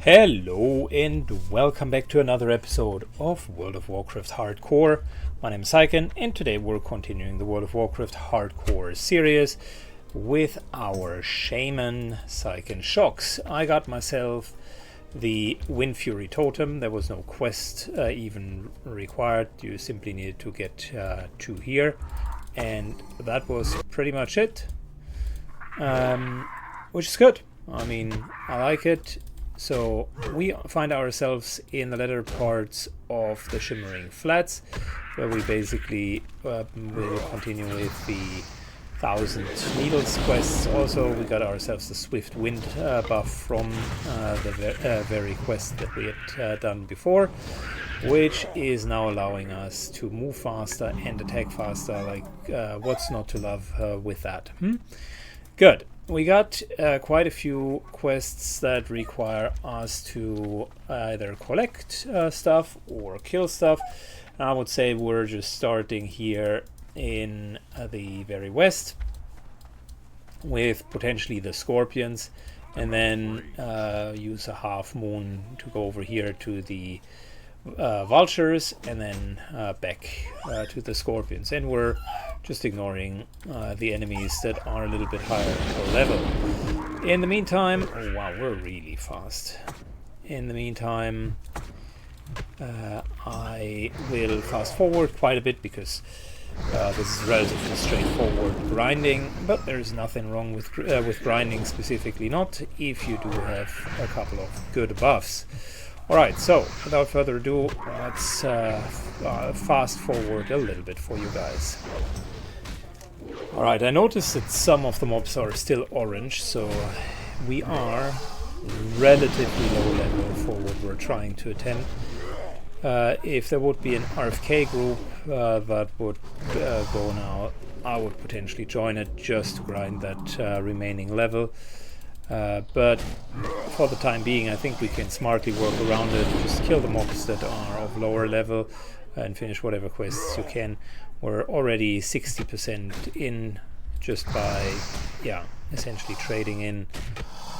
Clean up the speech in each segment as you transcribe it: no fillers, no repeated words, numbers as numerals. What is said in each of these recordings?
Hello and welcome back to another episode of World of Warcraft Hardcore. My name is Syken and today we're continuing the World of Warcraft Hardcore series with our Shaman Syken Shocks. I got myself the Wind Fury Totem. There was no quest even required. You simply needed to get to here, and that was pretty much it, which is good. I mean, I like it. So we find ourselves in the latter parts of the Shimmering Flats, where we basically will continue with the 1,000 Needles quests. Also, we got ourselves the Swift Wind buff from the very quest that we had done before, which is now allowing us to move faster and attack faster. Like, what's not to love with that? Good. We got quite a few quests that require us to either collect stuff or kill stuff. I would say we're just starting here in the very west with potentially the Scorpions, and then use a half moon to go over here to the Vultures, and then back to the Scorpions. And we're just ignoring the enemies that are a little bit higher per level. In the meantime, oh wow, we're really fast. In the meantime, I will fast forward quite a bit because this is relatively straightforward grinding, but there's nothing wrong with grinding, specifically not if you do have a couple of good buffs. Alright, so without further ado, let's fast forward a little bit for you guys. Alright, I noticed that some of the mobs are still orange, so we are relatively low level for what we're trying to attempt. If there would be an RFK group that would go now, I would potentially join it just to grind that remaining level. But for the time being, I think we can smartly work around it. Just kill the mobs that are of lower level and finish whatever quests you can. We're already 60% in just by, essentially trading in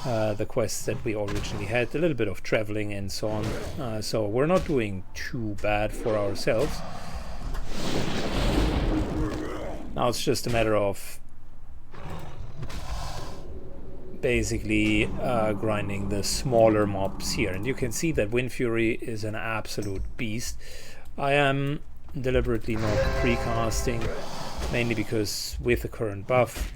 the quests that we originally had. A little bit of traveling and so on. So we're not doing too bad for ourselves. Now it's just a matter of basically grinding the smaller mobs here, and you can see that Wind Fury is an absolute beast. I am deliberately not precasting, mainly because with the current buff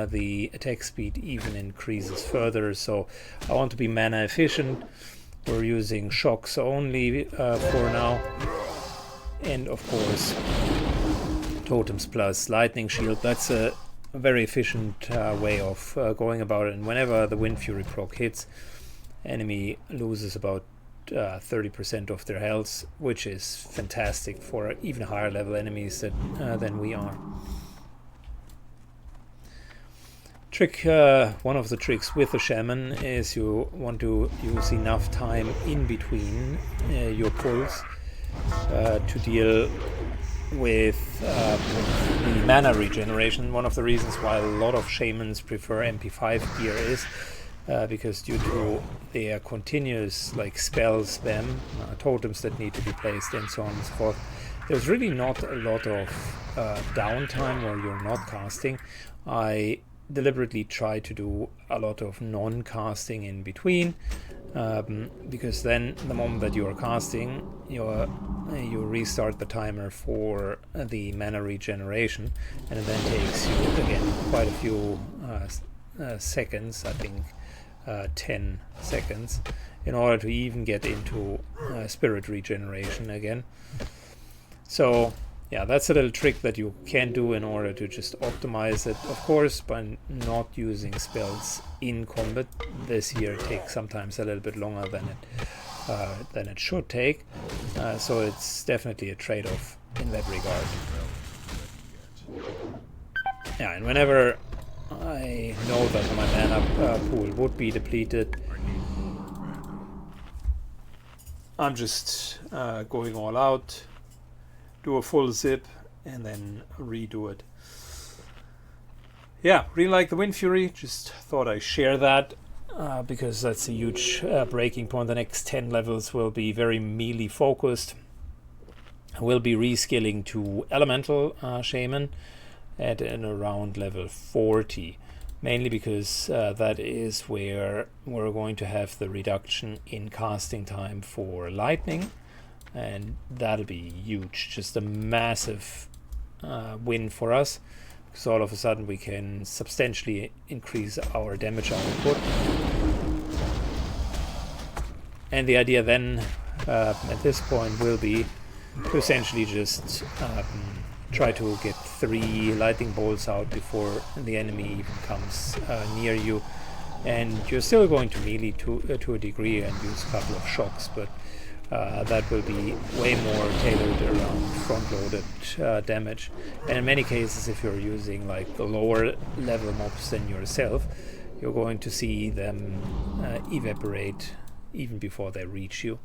the attack speed even increases further, so I want to be mana efficient. We're using shocks only for now, and of course totems plus lightning shield. That's a very efficient way of going about it, and whenever the Wind Fury proc hits, enemy loses about 30% of their health, which is fantastic for even higher level enemies than we are. One of the tricks with the Shaman is you want to use enough time in between your pulls to deal with the mana regeneration. One of the reasons why a lot of shamans prefer MP5 gear is because due to their continuous spell spam, totems that need to be placed, and so on and so forth, there's really not a lot of downtime where you're not casting. I deliberately try to do a lot of non-casting in between, because then the moment that you are casting, you restart the timer for the mana regeneration, and it then takes you again quite a few seconds, I think 10 seconds, in order to even get into spirit regeneration again. So yeah, that's a little trick that you can do in order to just optimize it, of course, by not using spells in combat. This here takes sometimes a little bit longer than it should take, so it's definitely a trade-off in that regard. Yeah, and whenever I know that my mana pool would be depleted, I'm just going all out, do a full zip, and then redo it. Yeah, really like the Wind Fury. Just thought I'd share that. because that's a huge breaking point. The next 10 levels will be very melee focused. We'll be reskilling to elemental shaman at and around level 40, mainly because that is where we're going to have the reduction in casting time for lightning, and that'll be huge, just a massive win for us, because all of a sudden we can substantially increase our damage output. And the idea then at this point will be to essentially just try to get 3 lightning bolts out before the enemy even comes near you, and you're still going to melee to a degree and use a couple of shocks, but that will be way more tailored around front-loaded damage. And in many cases, if you're using like the lower level mobs than yourself, you're going to see them evaporate even before they reach you.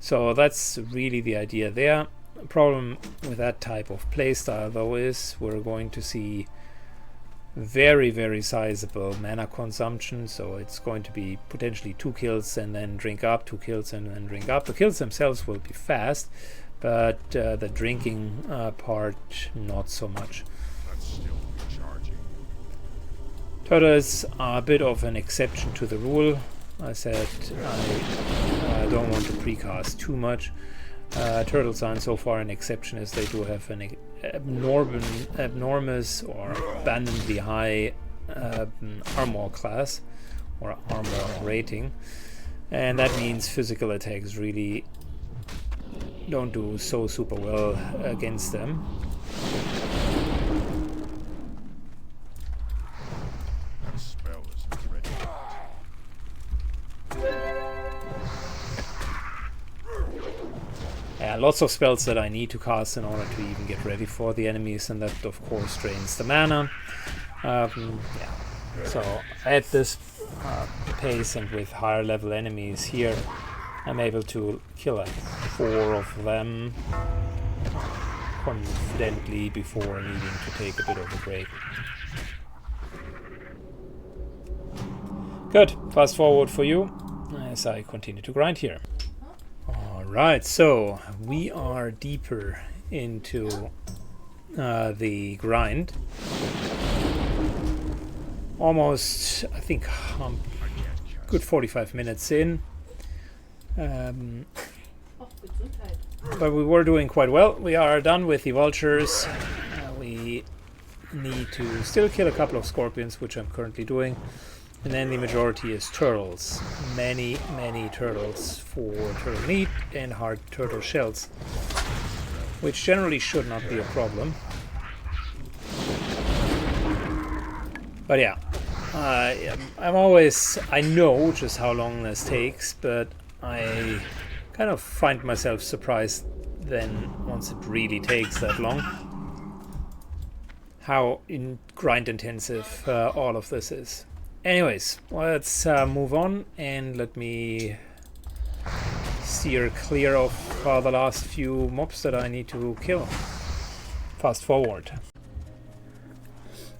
So that's really the idea there. The problem with that type of playstyle though is we're going to see very, very sizable mana consumption, so it's going to be potentially 2 kills and then drink up, 2 kills and then drink up. The kills themselves will be fast, but the drinking part not so much. Turtles are a bit of an exception to the rule. I said I don't want to precast too much. Turtles aren't so far an exception as they do have an enormous or abundantly high armor class or armor rating, and that means physical attacks really don't do so super well against them. Lots of spells that I need to cast in order to even get ready for the enemies, and that of course drains the mana. Yeah. So at this pace and with higher level enemies here, I'm able to kill like 4 of them confidently before needing to take a bit of a break. Good, fast forward for you as I continue to grind here. Right, so we are deeper into the grind. Almost, I think, good 45 minutes in. But we were doing quite well. We are done with the vultures. We need to still kill a couple of scorpions, which I'm currently doing. And then the majority is turtles. Many, many turtles for turtle meat and hard turtle shells, which generally should not be a problem. But yeah, I know just how long this takes, but I kind of find myself surprised then once it really takes that long, how grind intensive all of this is. Anyways, let's move on and let me steer clear of the last few mobs that I need to kill. Fast forward.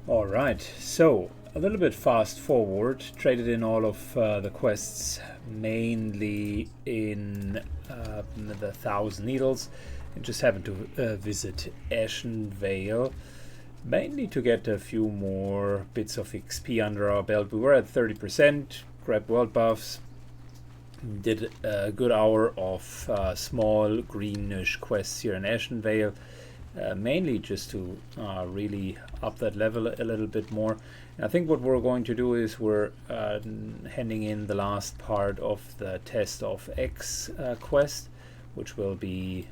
Alright, so a little bit fast forward, traded in all of the quests, mainly in the 1,000 Needles, and just happened to visit Ashen Vale. Mainly to get a few more bits of XP under our belt. We were at 30%, grabbed world buffs, did a good hour of small greenish quests here in Ashen Vale, mainly just to really up that level a little bit more. And I think what we're going to do is we're handing in the last part of the Test of X quest, which will be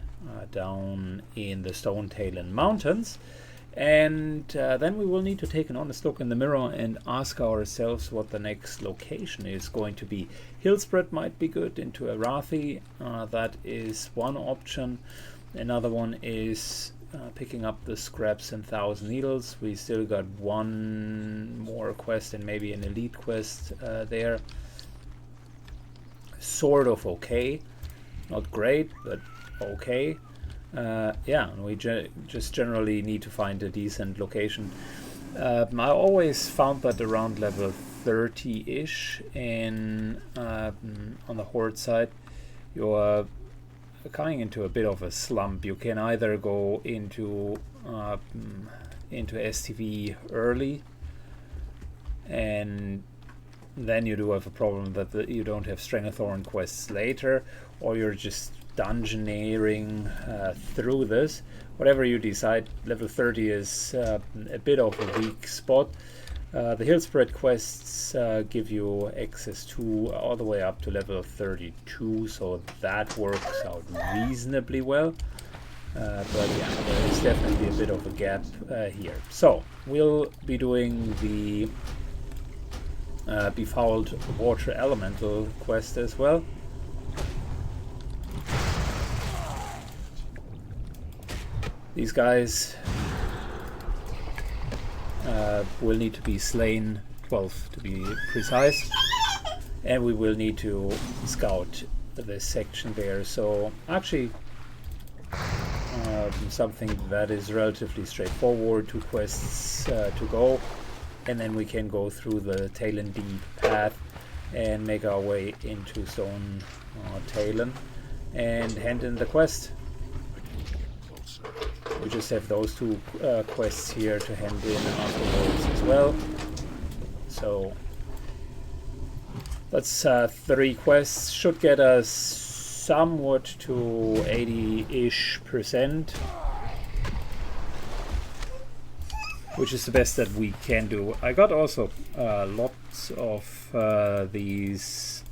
down in the Stone Talon Mountains. And then we will need to take an honest look in the mirror and ask ourselves what the next location is going to be. Hillspread might be good into Arathi. That is one option. Another one is picking up the scraps and 1,000 Needles. We still got one more quest and maybe an elite quest there. Sort of okay. Not great, but okay. Yeah, we just generally need to find a decent location. I always found that around level 30-ish in on the Horde side, you're coming into a bit of a slump. You can either go into STV early, and then you do have a problem that you don't have Stranglethorn quests later, or you're just dungeoneering through this. Whatever you decide, level 30 is a bit of a weak spot. The hill spread quests give you access to all the way up to level 32, so that works out reasonably well. But yeah, there is definitely a bit of a gap here. So we'll be doing the Befouled Water Elemental quest as well. These guys will need to be slain, 12 to be precise, and we will need to scout this section there. So actually something that is relatively straightforward, 2 quests to go, and then we can go through the Talon Deep path and make our way into Stone Talon and hand in the quest. We just have those 2 quests here to hand in afterwards as well. So that's 3 quests. Should get us somewhat to 80-ish%, which is the best that we can do. I got also lots of these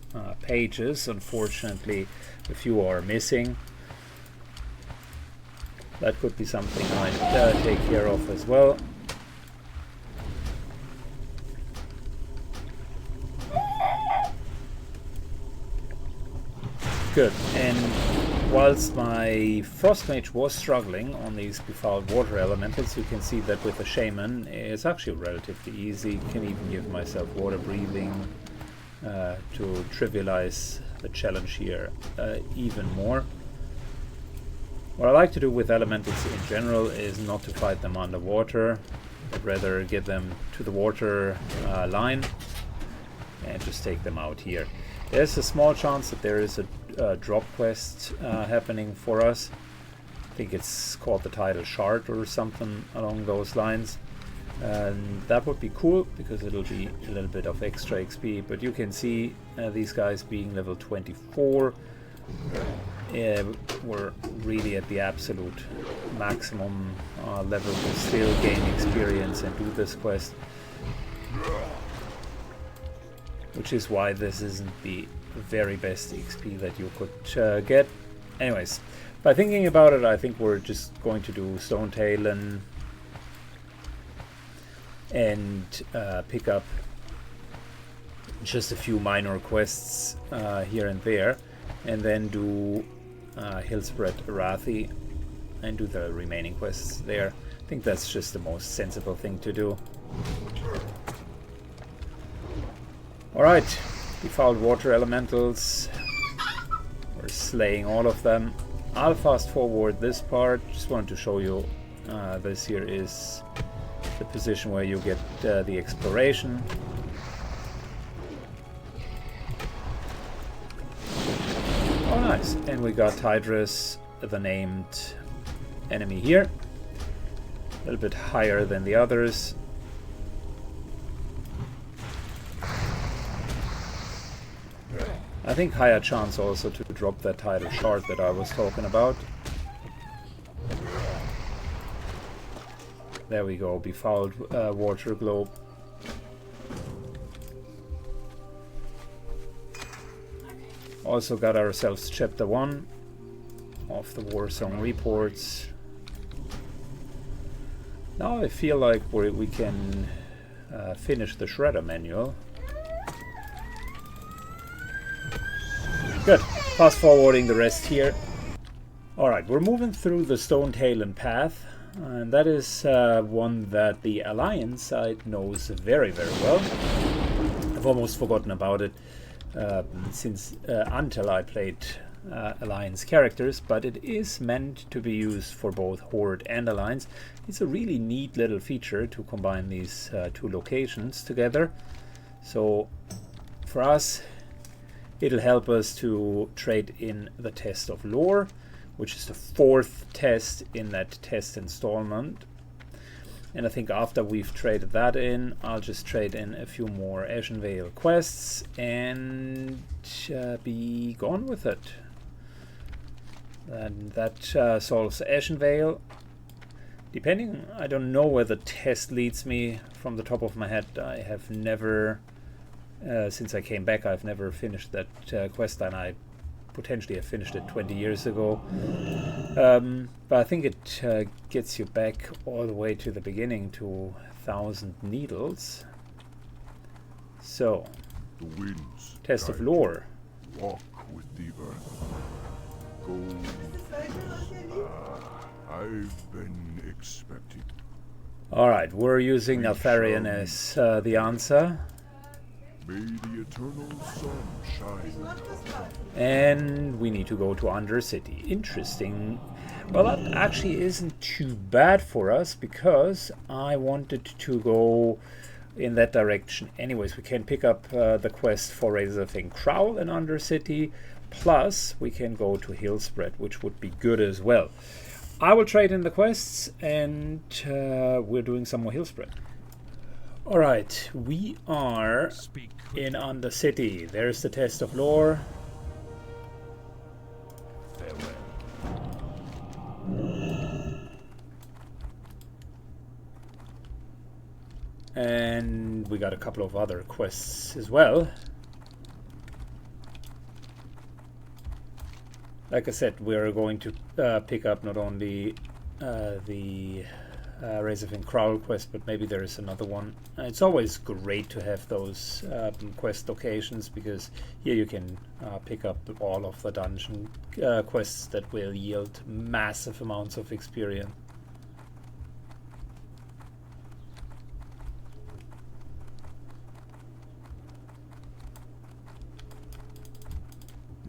pages. Unfortunately, a few are missing. That could be something I take care of as well. Good. And whilst my Frost Mage was struggling on these Befouled Water Elementals, you can see that with the Shaman it's actually relatively easy. Can even give myself water breathing to trivialize the challenge here even more. What I like to do with elementals in general is not to fight them underwater, but rather get them to the water line and just take them out here. There's a small chance that there is a drop quest happening for us. I think it's called the Tidal Shard or something along those lines. And that would be cool because it'll be a little bit of extra XP, but you can see these guys being level 24. We're really at the absolute maximum level to still gain experience and do this quest, which is why this isn't the very best XP that you could get. Anyways, by thinking about it, I think we're just going to do Stone Talon and pick up just a few minor quests here and there, and then do Hillspread Arathi and do the remaining quests there. I think that's just the most sensible thing to do. Alright, Befouled Water Elementals. We're slaying all of them. I'll fast forward this part. Just wanted to show you this here is the position where you get the exploration. Oh nice, and we got Hydrus, the named enemy here. A little bit higher than the others. I think higher chance also to drop that Tidal Shard that I was talking about. There we go, Befouled Water Globe. Also got ourselves chapter 1 of the Warsong Reports. Now I feel like we can finish the Shredder manual. Good. Fast forwarding the rest here. Alright, we're moving through the Stone Talon path, and that is one that the Alliance side knows very, very well. I've almost forgotten about it since until I played Alliance characters, but it is meant to be used for both Horde and Alliance. It's a really neat little feature to combine these two locations together. So for us, it'll help us to trade in the test of lore, which is the 4th test in that test installment. And I think after we've traded that in, I'll just trade in a few more Ashen Vale quests and be gone with it. And that solves Ashen Vale. Depending, I don't know where the test leads me from the top of my head. I have never, since I came back, I've never finished that quest line. I potentially have finished it 20 years ago. But I think it gets you back all the way to the beginning to 1,000 needles. So, the winds test of lore. Walk with the earth. Go. I've been expecting. Alright, we're using Neltharion as the answer. May the eternal sun shine. And we need to go to Undercity. Interesting. Well, that actually isn't too bad for us, because I wanted to go in that direction. Anyways, we can pick up the quest for Razorfang Crowl in Undercity, plus we can go to Hillspread, which would be good as well. I will trade in the quests, and we're doing some more Hillspread. Alright, we are in Undercity. There's the test of lore. And we got a couple of other quests as well. Like I said, we're going to pick up not only the Razorfang Crowl quest, but maybe there is another one. It's always great to have those quest locations, because here you can pick up all of the dungeon quests that will yield massive amounts of experience.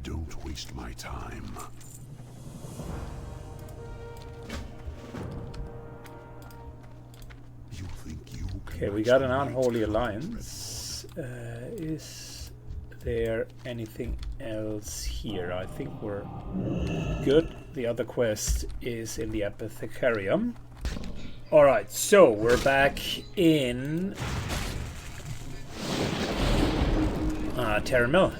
Don't waste my time. You think you can? Okay, we got an unholy alliance. Is there anything else here? I think we're good. The other quest is in the Apothecarium. Alright, so we're back in Terra Mill.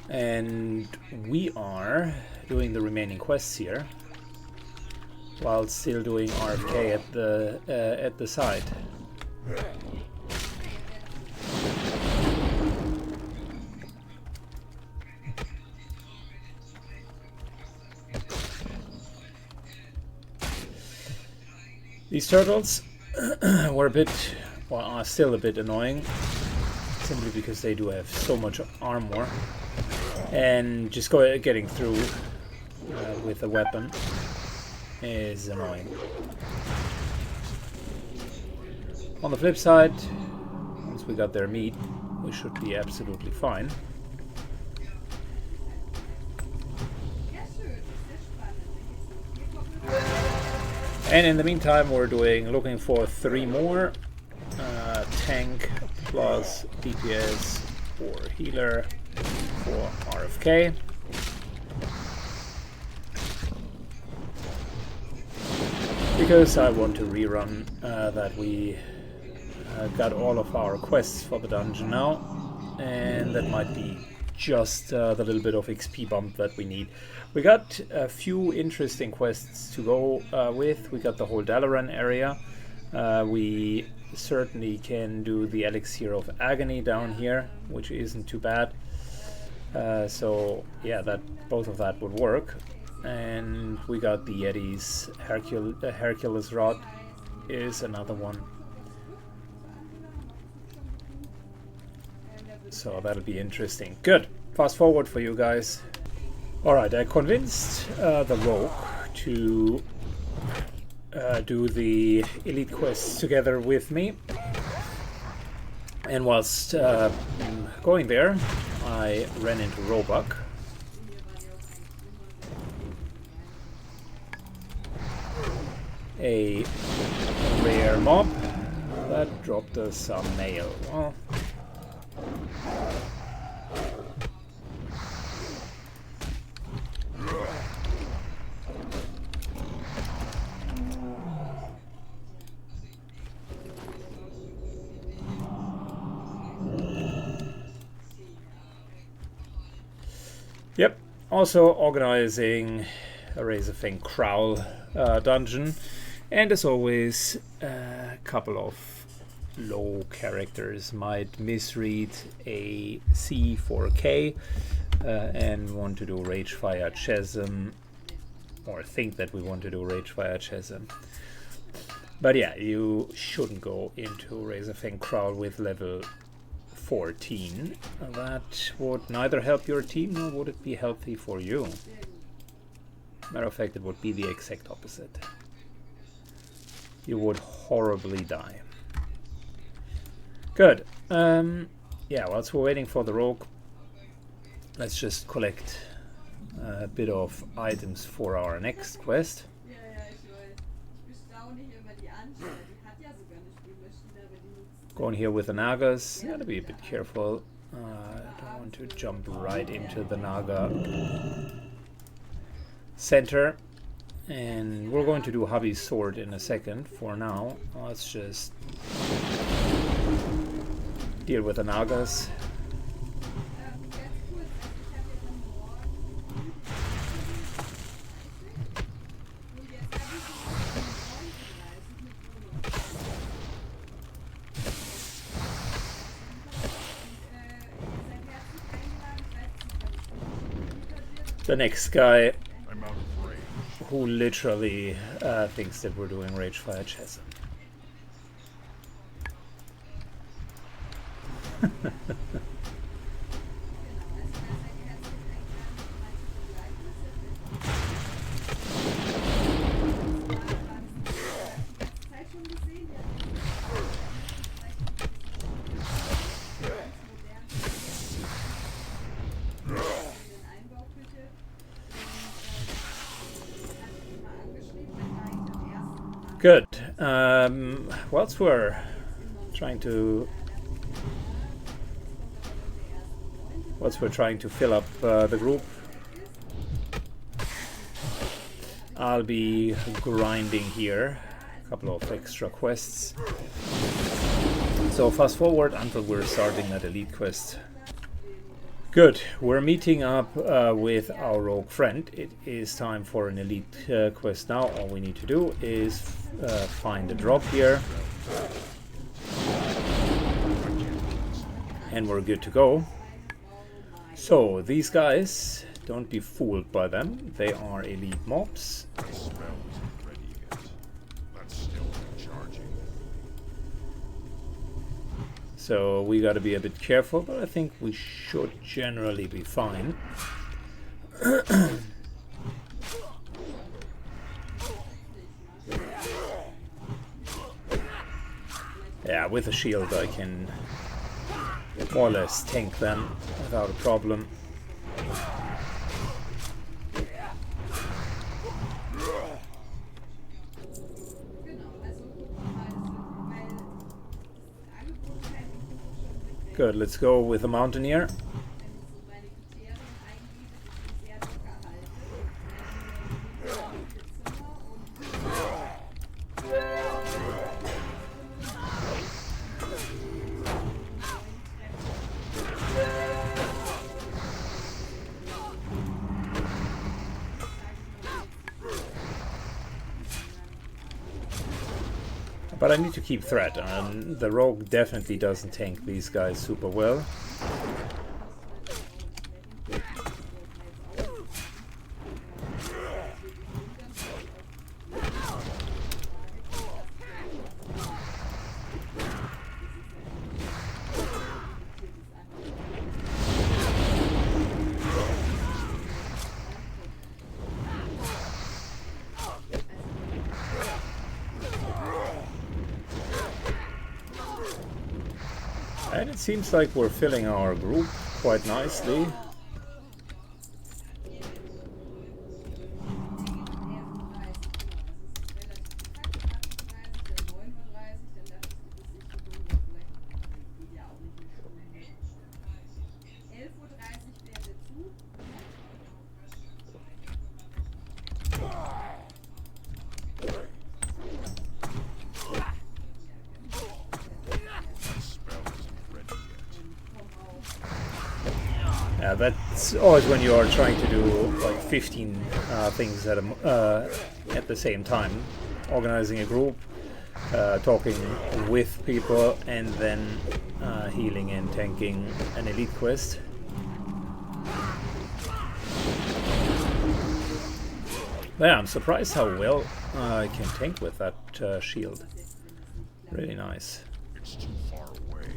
And we are doing the remaining quests here, while still doing RFK at the side. These turtles were a bit, well, are still a bit annoying, simply because they do have so much armor, and just getting through with a weapon is annoying. On the flip side, once we got their meat, we should be absolutely fine. And in the meantime, we're looking for 3 more tank plus DPS or healer for RFK. Because I want to rerun that we got all of our quests for the dungeon now, and that might be just the little bit of XP bump that we need. We got a few interesting quests to go with. We got the whole Dalaran area. We certainly can do the Elixir of Agony down here, which isn't too bad. So yeah, both of that would work. And we got the Yeti's Hercules Rod is another one. So that'll be interesting. Good. Fast forward for you guys. Alright, I convinced the Rogue to do the elite quests together with me. And whilst going there, I ran into Roebuck. A rare mob. That dropped us some mail. Well, yep. Also organizing a Razorfang Crowl dungeon, and as always, a couple of low characters might misread a C for K and want to do Ragefire Chasm, or think that we want to do Ragefire Chasm. But yeah, you shouldn't go into Razorfang Crowl with level 14. That would neither help your team nor would it be healthy for you. Matter of fact, it would be the exact opposite. You would horribly die. Good. Yeah, whilst we're waiting for the rogue, let's just collect a bit of items for our next quest. Going here with the Nagas. Gotta be a bit careful. I don't want to jump right into the Naga center. And we're going to do Hubby's sword in a second. For now, let's just deal with the Nagas. The next guy who literally thinks that we're doing Ragefire Chasm. Good. Whilst we're trying to fill up the group, I'll be grinding here a couple of extra quests. So fast forward until we're starting that elite quest. Good. We're meeting up with our rogue friend. It is time for an elite quest now. All we need to do is find a drop here. And we're good to go. So these guys, don't be fooled by them. They are elite mobs. So we got to be a bit careful, but I think we should generally be fine. Yeah, with a shield I can more or less tank them without a problem. Good, let's go with the Mountaineer. But I need to keep threat, and the rogue definitely doesn't tank these guys super well. And it seems like we're filling our group quite nicely. that's always when you are trying to do like 15 things at the same time. Organizing a group, talking with people, and then healing and tanking an elite quest. But yeah, I'm surprised how well I can tank with that shield. Really nice. It's too far away.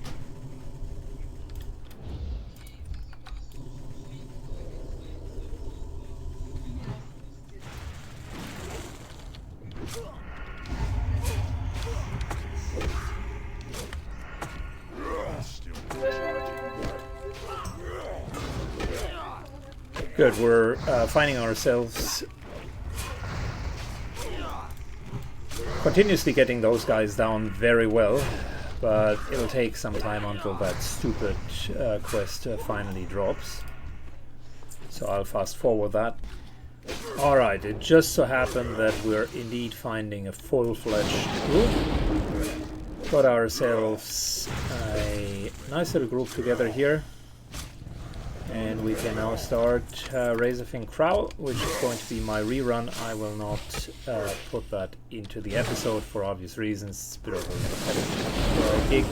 Good, we're finding ourselves continuously getting those guys down very well, but it'll take some time until that stupid quest finally drops. So I'll fast forward that. Alright, it just so happened that we're indeed finding a full-fledged group. Got ourselves a nice little group together here. And we can now start Razorfin Crowl, which is going to be my rerun. I will not put that into the episode for obvious reasons. It's a bit of a repetitive gig,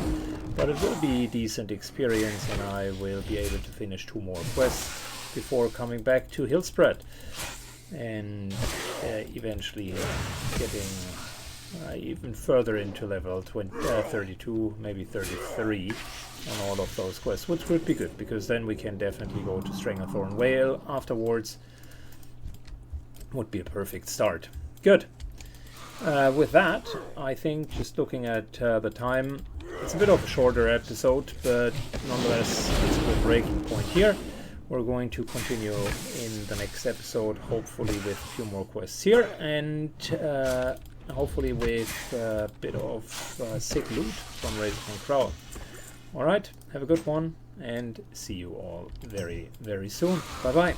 but it will be decent experience, and I will be able to finish 2 more quests before coming back to Hillspread and eventually getting even further into level 32, maybe 33 on all of those quests, which would be good, because then we can definitely go to Stranglethorn Vale afterwards. Would be a perfect start. Good. With that, I think, just looking at the time, it's a bit of a shorter episode, but nonetheless it's a good breaking point here. We're going to continue in the next episode, hopefully with a few more quests here, and hopefully with a bit of sick loot from Razorfin Crowl. Alright, have a good one, and see you all very, very soon. Bye bye.